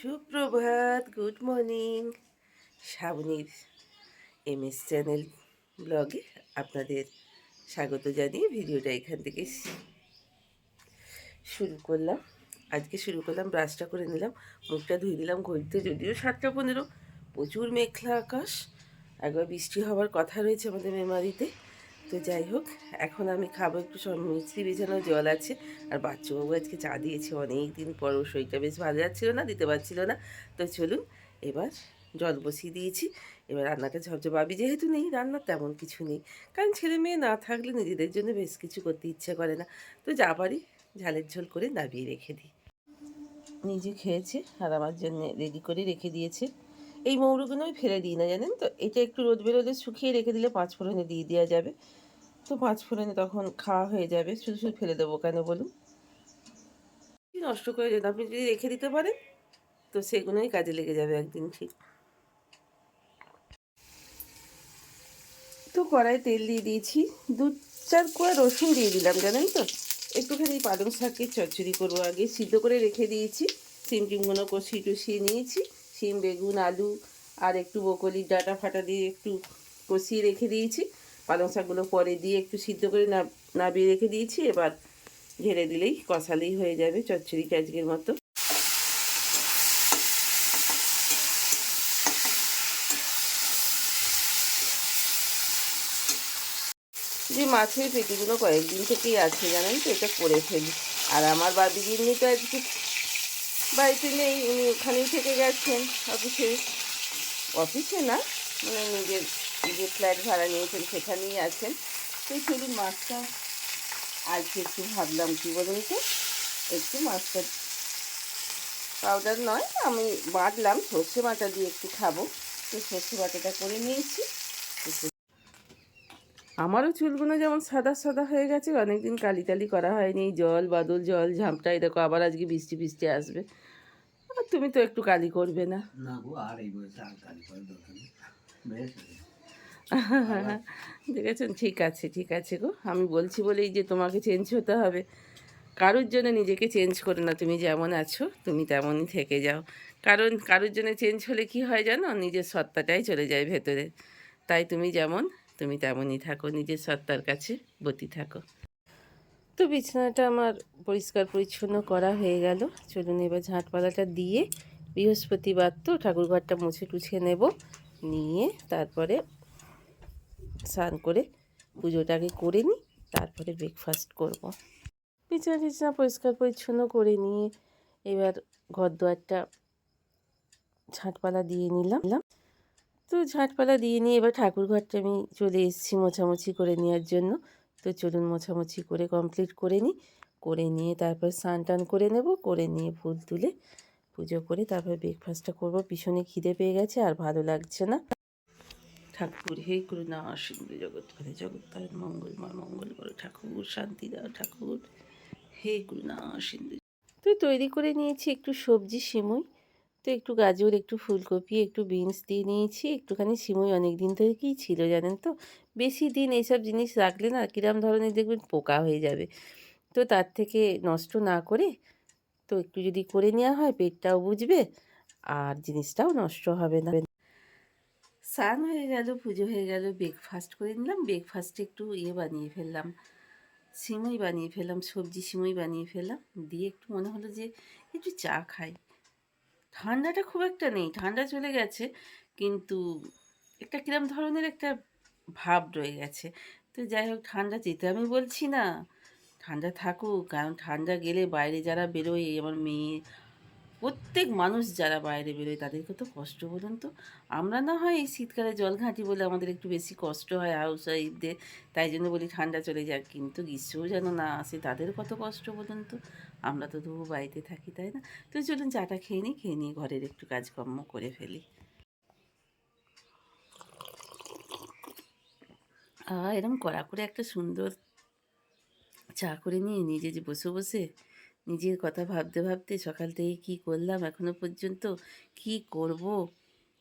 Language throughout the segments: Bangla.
সুপ্রভাত, গুড মর্নিং। শ্রাবণীর এমএস চ্যানেল ব্লগে আপনাদের স্বাগত জানিয়ে ভিডিওটা এখান থেকে শুরু করলাম। আজকে শুরু করলাম, ব্রাশটা করে নিলাম, মুখটা ধুয়ে দিলাম। ঘড়িতে যদিও 7:15, প্রচুর মেঘলা আকাশ, একবার বৃষ্টি হওয়ার কথা রয়েছে আমাদের মেমারিতে। তো যাই হোক, এখন আমি খাবো একটু সব মিষ্টি ভেজানো জল আছে। আর বাচ্চাবাবু আজকে চা দিয়েছে অনেক দিন পর, ওর শরীরটা বেশ ভালো যাচ্ছিলো না, দিতে পারছিল না। তো চলুন, এবার জল বসিয়ে দিয়েছি। এবার রান্নাটা ঝপঝপাবি, যেহেতু নেই রান্না তেমন কিছু নেই, কারণ ছেলে মেয়ে না থাকলে নিজেদের জন্য বেশ কিছু করতে ইচ্ছে করে না। তো যা পারি ঝালের ঝোল করে নামিয়ে রেখে দিই। নিজে খেয়েছে আর আমার জন্য রেডি করে রেখে দিয়েছে। এই মৌরগুলো আমি ফেলে দিই না, জানেন তো। এটা একটু রোদ বেরোলে শুকিয়ে রেখে দিলে 5 ফোড়নে দিয়ে দেওয়া যাবে। তো 5 ফোড়নে তখন খাওয়া হয়ে যাবে, শুধু শুধু ফেলে দেবো কেন বলুন। নষ্ট করে যেন আপনি যদি রেখে দিতে পারেন, তো সেগুলোই কাজে লেগে যাবে একদিন ঠিক। তো কড়াই তেল দিয়ে দিয়েছি, 2-4 কোয়া রসুন দিয়ে দিলাম, জানেন তো। একটুখানি পালং শাকের চচ্চড়ি করবো, আগে সিদ্ধ করে রেখে দিয়েছি। সিম টিমগুলো কষিয়ে নিয়েছি। সিম, বেগুন, আলু আর একটু বকলির ডাঁটা ফাটা দিয়ে একটু কষিয়ে রেখে দিয়েছি। পালং শাকগুলো পরে দিয়ে একটু সিদ্ধ করে নাবিয়ে রেখে দিয়েছি। এবার ঢেলে দিলেই, কষালেই হয়ে যাবে চচ্চড়িটা আজকের মতো। যে মাছের পেটিগুলো কয়েকদিন থেকেই আছে, জানেন তো, এটা করে ফেলি। আর আমার বাদি গিন্নি তো আজকে বাড়িতে নেই, উনি ওখানেই থেকে গেছেন অফিসে। অফিসে না, মানে নিজের যে ফ্ল্যাট ভাড়া নিয়েছেন সেখানেই আছেন। তো চলুন, মাছটা আজকে একটু ভাবলাম কী বলুন তো, একটু মাছটা পাউডার নয়, আমি বাটলাম, সর্ষে বাটা দিয়ে একটু খাবো। তো সর্ষে বাটাটা করে নিয়েছি। আমারও চুলগুলো যেমন সাদা সাদা হয়ে গেছে, অনেকদিন কালি টালি করা হয়নি, জল বাদল জল ঝামটা, দেখো আবার আজকে বৃষ্টি বৃষ্টি আসবে। আর তুমি তো একটু কালি করবে না। না গো, আর এই বয়সে আর কালি করার দরকার নেই, বেশ দেখেছেন। ঠিক আছে ঠিক আছে গো, আমি বলছি বলেই যে তোমাকে চেঞ্জ হতে হবে। কারোর জন্য নিজেকে চেঞ্জ করো না, তুমি যেমন আছো তুমি তেমনই থেকে যাও। কারণ কারোর জন্য চেঞ্জ হলে কি হয় জানো, নিজের সত্তাটাই চলে যায় ভেতরে। তাই তুমি যেমন, তুমি তেমনই থাকো, নিজের সত্তার কাছে বতী থাকো। তো বিছানাটা আমার পরিষ্কার পরিচ্ছন্ন করা হয়ে গেল। চলুন এবার ঝাঁটপালাটা দিয়ে, বৃহস্পতিবার তো ঠাকুরঘরটা মুছে টুছে নেব, নিয়ে তারপরে স্নান করে পুজোটাকে করে নিই, তারপরে ব্রেকফাস্ট করব। বিছানা টিছানা পরিষ্কার পরিচ্ছন্ন করে নিয়ে এবার ঘর দুয়ারটা ঝাঁটপালা দিয়ে নিলাম। তো ঝাঁটপালা দিয়ে নিয়ে এবার ঠাকুরঘরটা আমি চলে এসেছি মোছামুছি করে নেওয়ার জন্য। তো চলুন মোছামুছি করে কমপ্লিট করে নিই, করে নিয়ে তারপর স্নান টান করে নেব, করে নিয়ে ফুল তুলে পুজো করে তারপর ব্রেকফাস্টটা করব। ভীষণই খিদে পেয়ে গেছে আর ভালো লাগছে না। ঠাকুর হে করুণা সিন্ধু জগৎ করে জগৎ মঙ্গলময় মঙ্গল করো ঠাকুর, শান্তি দাও ঠাকুর, হে করুণা সিন্ধু। তো তৈরি করে নিয়েছি একটু সবজি, সিমুই। তো একটু গাজর, একটু ফুলকপি, একটু বিনস দিয়ে নিয়েছি, একটুখানি সিমুই অনেক দিন থেকেই ছিল, জানেন তো। বেশি দিন এইসব জিনিস রাখলে না কিরম ধরনের দেখবেন পোকা হয়ে যাবে। তো তার থেকে নষ্ট না করে তো একটু যদি করে নেওয়া হয়, পেটটাও বুঝবে আর জিনিসটাও নষ্ট হবে না। স্নান হয়ে গেল, পুজো হয়ে গেল, ব্রেকফাস্ট করে নিলাম। ব্রেকফাস্টে একটু বানিয়ে ফেললাম, সিমুই বানিয়ে ফেললাম, সবজি সিমুই বানিয়ে ফেললাম। দিয়ে একটু মনে হলো যে একটু চা খাই। ঠান্ডাটা খুব একটা নেই, ঠান্ডা চলে গেছে, কিন্তু একটা কিরম ধরনের একটা ভাব রয়ে গেছে। তো যাই হোক, ঠান্ডা যেতে আমি বলছি না, ঠান্ডা থাকুক, কারণ ঠান্ডা গেলে বাইরে যারা বেরোয়, আমার মেয়ে, প্রত্যেক মানুষ যারা বাইরে বেরোয় তাদেরকে তো কষ্ট, বলুন তো। আমরা না হয় এই শীতকালে জল ঘাঁটি বলে আমাদের একটু বেশি কষ্ট হয় হাউস ওয়াইফদের, তাই জন্য বলি ঠান্ডা চলে যাক, কিন্তু গ্রীষ্মও যেন না আসে, তাদের কত কষ্ট বলুন তো। আমরা তো তবু বাড়িতে থাকি, তাই না। তো চলুন চাটা খেয়ে নিই, খেয়ে নিয়ে ঘরের একটু কাজকর্ম করে ফেলি। এরকম কড়া করে একটা সুন্দর চা করে নিয়ে নিজে যে বসে বসে নিজের কথা ভাবতে ভাবতে, সকাল থেকে কী করলাম এখনো পর্যন্ত, কি করব,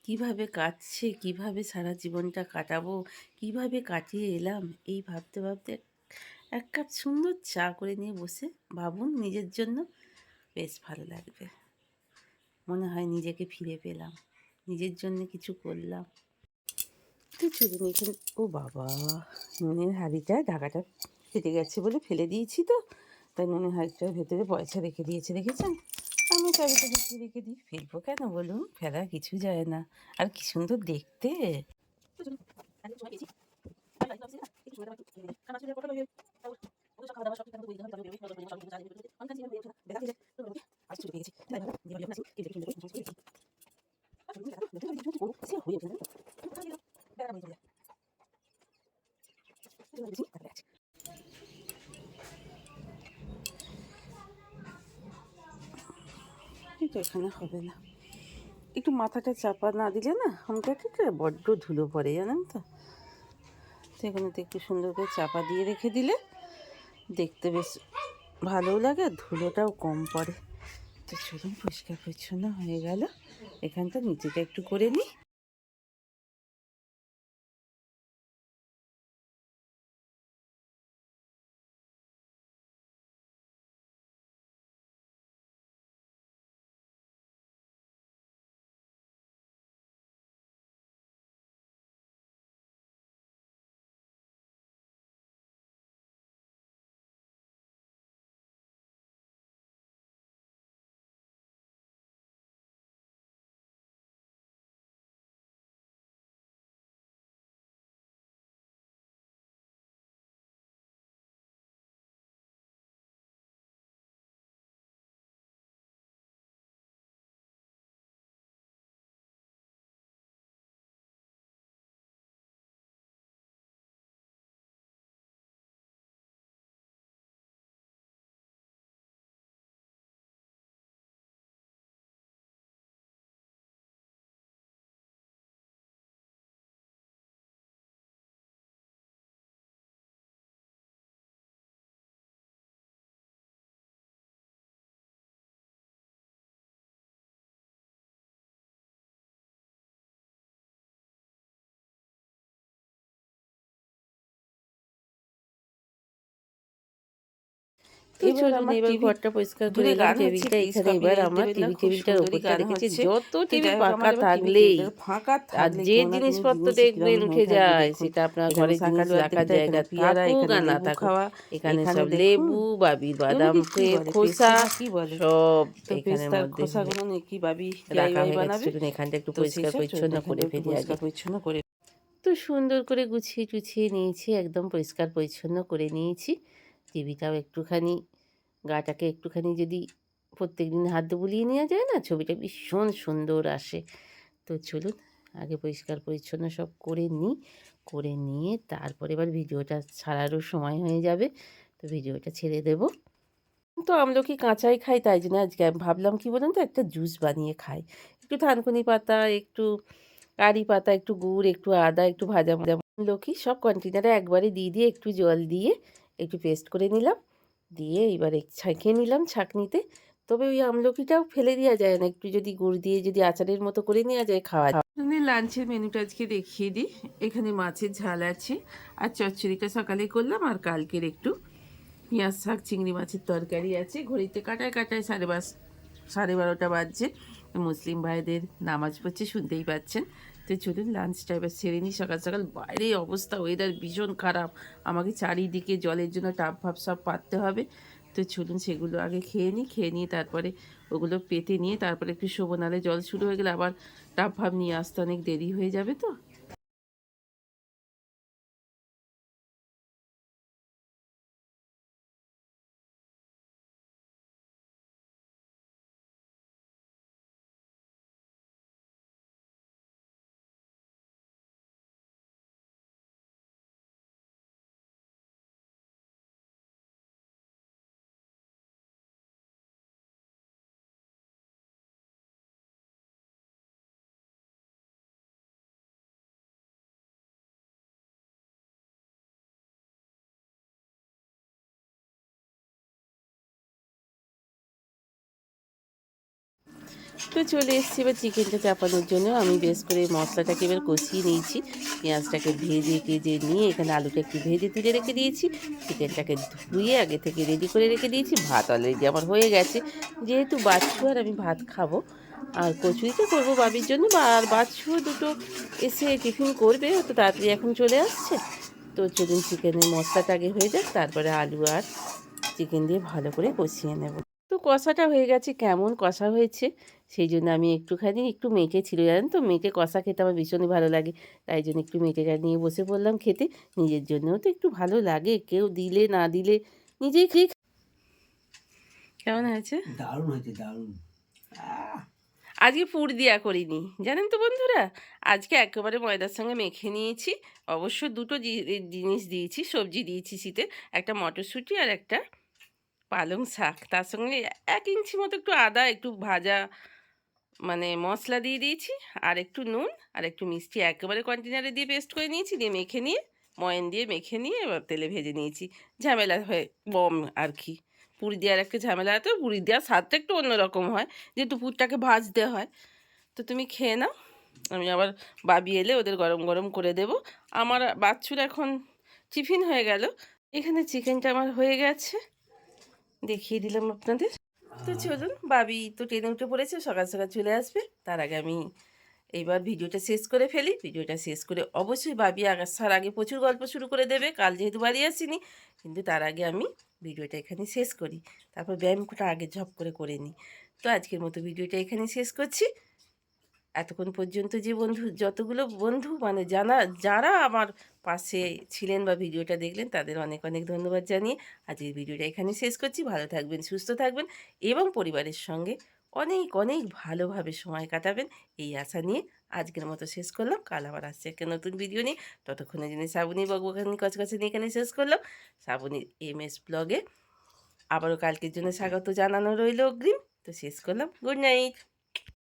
কিভাবে কাটছে, কিভাবে সারা জীবনটা কাটাবো, কিভাবে কাটিয়ে এলাম, এই ভাবতে ভাবতে এক কাপ সুন্দর চা করে নিয়ে বসে ভাবুন নিজের জন্য, বেশ ভালো লাগবে। মনে হয় নিজেকে ফিরে পেলাম, নিজের জন্য কিছু করলাম। তো চলুন এখানে, ও বাবা, নুনের হাঁড়িটা ঢাকাটা ফেটে গেছে বলে ফেলে দিয়েছি, তো তাই নুনের হাঁড়িটার ভেতরে পয়সা রেখে দিয়েছে, দেখেছেন? আমি চাবিটা ঢুকিয়ে রেখে দিই, ফেলবো কেন বলুন, ফেলা কিছু যায় না। আর কি সুন্দর দেখতে। কিন্তু এখানে হবে না, একটু মাথাটা চাপা না দিলে না আমাকে একটা বড্ড ধুলো পড়ে, জানেন তো। সেখানেতে একটু সুন্দর করে চাপা দিয়ে রেখে দিলে দেখতে বেশ ভালোও লাগে আর ধুলোটাও কম পড়ে। তো চলুন পরিষ্কার পরিচ্ছন্ন হয়ে গেল, এখানটা নিচেটা একটু করে নিই। এবার আমার ঘরটা পরিষ্কার করে এলাম, টেবিলটা এখানে, এবার আমার টিভি টেবিলটার ওপরটা দেখেছি যত টিভি ফাঁকা থাকলেই আর যে জিনিসপত্র দেখবেন উঠে যায়, সেটা আপনার ঘরে জিনিস রাখার জায়গা থাকুক আর না থাকুক, এখানে সব লেবু, বাবির বাদাম খোসা সব এখানের মধ্যে রাখা হয়ে গেছে। এখানটা একটু পরিষ্কার পরিচ্ছন্ন করে ফেলি আগে। তো সুন্দর করে গুছিয়ে টুছিয়ে নিয়েছি, একদম পরিষ্কার পরিচ্ছন্ন করে নিয়েছি। টিভিটাও একটুখানি, গাটাকে একটুখানি যদি প্রত্যেক দিন হাত বুলিয়ে নেওয়া যায় না, ছবিটা ভীষণ সুন্দর আসে। তো চলুন আগে পরিষ্কার পরিচ্ছন্ন সব করে নিই, করে নিয়ে তারপরে এবার ভিডিওটা ছাড়ারও সময় হয়ে যাবে, তো ভিডিওটা ছেড়ে দেব। তো আমলকি কাঁচাই খাই, তাই জন্য আজকে আমি ভাবলাম কি বলুন তো, একটা জুস বানিয়ে খাই। একটু থানকুনি পাতা, একটু কারি পাতা, একটু গুড়, একটু আদা, একটু ভাজা ভাজা আমলকি সব কন্টেনারে একবারে দিয়ে দিয়ে একটু জল দিয়ে একটু পেস্ট করে নিলাম, দিয়ে এবারে ছাঁকিয়ে নিলাম ছাঁকনিতে। তবে ওই আমলকিটাও ফেলে দেওয়া যায় না, একটু যদি গুড় দিয়ে যদি আচারের মতো করে নেওয়া যায় খাওয়া যায়। লাঞ্চের মেনুটা আজকে দেখিয়ে দিই। এখানে মাছের ঝাল আছে, আর চচ্চড়িটা সকালে করলাম, আর কালকের একটু পেঁয়াজ শাক চিংড়ি মাছের তরকারি আছে। ঘড়িতে কাটায় কাটায় 12:30 বাজছে। মুসলিম ভাইদের নামাজ পড়ছে, শুনতেই পাচ্ছেন। তো চলুন লাঞ্চটা এবার সেরে নিই। সকাল সকাল বাইরে অবস্থা, ওয়েদার ভীষণ খারাপ, আমাকে চারিদিকে জলের জন্য টাব ভাব সব পাততে হবে। তো চলুন সেগুলো আগে খেয়ে নিই, খেয়ে নিয়ে তারপরে ওগুলো পেতে নিয়ে তারপরে একটু শোবো, নাহলে জল শুরু হয়ে গেলে আবার টাব ভাব নিয়ে আসতে অনেক দেরি হয়ে যাবে। তো তো চলে এসেছি এবার চিকেনটা চাপানোর জন্য। আমি বেশ করে মশলাটাকে এবার কষিয়ে নিয়েছি, পেঁয়াজটাকে ভেজে টেজে নিয়ে এখানে আলুটা একটু ভেজে তুলে রেখে দিয়েছি, চিকেনটাকে ধুয়ে আগে থেকে রেডি করে রেখে দিয়েছি। ভাত অলরেডি আমার হয়ে গেছে, যেহেতু বাচ্চু আর আমি ভাত খাবো, আর কচুরিটা করবো বাবির জন্য, আর বাচ্চু দুটো এসে টিফিন করবে, তো তাড়াতাড়ি এখন চলে আসছে। তো চলুন চিকেনের মশলাটা আগে হয়ে যাক, তারপরে আলু আর চিকেন দিয়ে ভালো করে কষিয়ে নেব। তো কষাটা হয়ে গেছে, কেমন কষা হয়েছে সেই জন্য আমি একটু মেটে ছিল, জানেন তো মেটে কষা খেতে আমার ভীষণই ভালো লাগে, তাই জন্য একটু মেটেটা নিয়ে বসে পড়লাম খেতে। নিজের জন্যও তো একটু ভালো লাগে, কেউ দিলে না দিলে নিজেই খেয়ে। কেমন হয়েছে? দারুণ হয়েছে, দারুণ। আজকে পুর দিয়া করিনি, জানেন তো বন্ধুরা, আজকে একেবারে ময়দার সঙ্গে মেখে নিয়েছি। অবশ্য দুটো জিনিস দিয়েছি, সবজি দিয়েছি শীতে, একটা মটরশুঁটি আর একটা পালং শাক, তার সঙ্গে 1 ইঞ্চি মতো একটু আদা, একটু ভাজা মানে মশলা দিয়ে দিয়েছি, আর একটু নুন আর একটু মিষ্টি একেবারে কন্টেনারে দিয়ে পেস্ট করে নিয়েছি, দিয়ে মেখে নিয়ে ময়ান দিয়ে মেখে নিয়ে এবার তেলে ভেজে নিয়েছি। ঝামেলা হয়ে বম আর কি, পুরি দেওয়ার একটা ঝামেলা, তো পুরি দেওয়ার স্বাদটা একটু অন্যরকম হয়, যেহেতু পুরটাকে ভাজতে হয়। তো তুমি খেয়ে নাও, আমি আবার বাবি এলে ওদের গরম গরম করে দেব। আমার বাচ্চুর এখন টিফিন হয়ে গেল। এখানে চিকেনটা আমার হয়ে গেছে, দেখিয়ে দিলাম আপনাদের। তো চলুন, বাবি তো ট্রেনে উঠে পড়েছে, সকাল সকাল চলে আসবে, তার আগে আমি এইবার ভিডিওটা শেষ করে ফেলি। ভিডিওটা শেষ করে অবশ্যই বাবি আসার আগে প্রচুর গল্প শুরু করে দেবে, কাল যেহেতু বাড়ি আসিনি, কিন্তু তার আগে আমি ভিডিওটা এখানে শেষ করি, তারপর ব্যায়ামটা আগে ঝপ করে করে নিই। তো আজকের মতো ভিডিওটা এখানে শেষ করছি। এতক্ষণ পর্যন্ত যে যতগুলো বন্ধু মানে যারা আমার পাশে ছিলেন বা ভিডিওটা দেখলেন, তাদের অনেক অনেক ধন্যবাদ জানিয়ে আজকের ভিডিওটা এখানে শেষ করছি। ভালো থাকবেন, সুস্থ থাকবেন এবং পরিবারের সঙ্গে অনেক অনেক ভালোভাবে সময় কাটাবেন, এই আশা নিয়ে আজকের মতো শেষ করলাম। কাল আবার আসছে একটা নতুন ভিডিও নিয়ে, ততক্ষণে যিনি শ্রাবণী বকবকানি কচকচে নিয়ে এখানে শেষ করলাম। শ্রাবণীর MS ব্লগে আবারও কালকের জন্য স্বাগত জানানো রইল অগ্রিম। তো শেষ করলাম, গুড নাইট।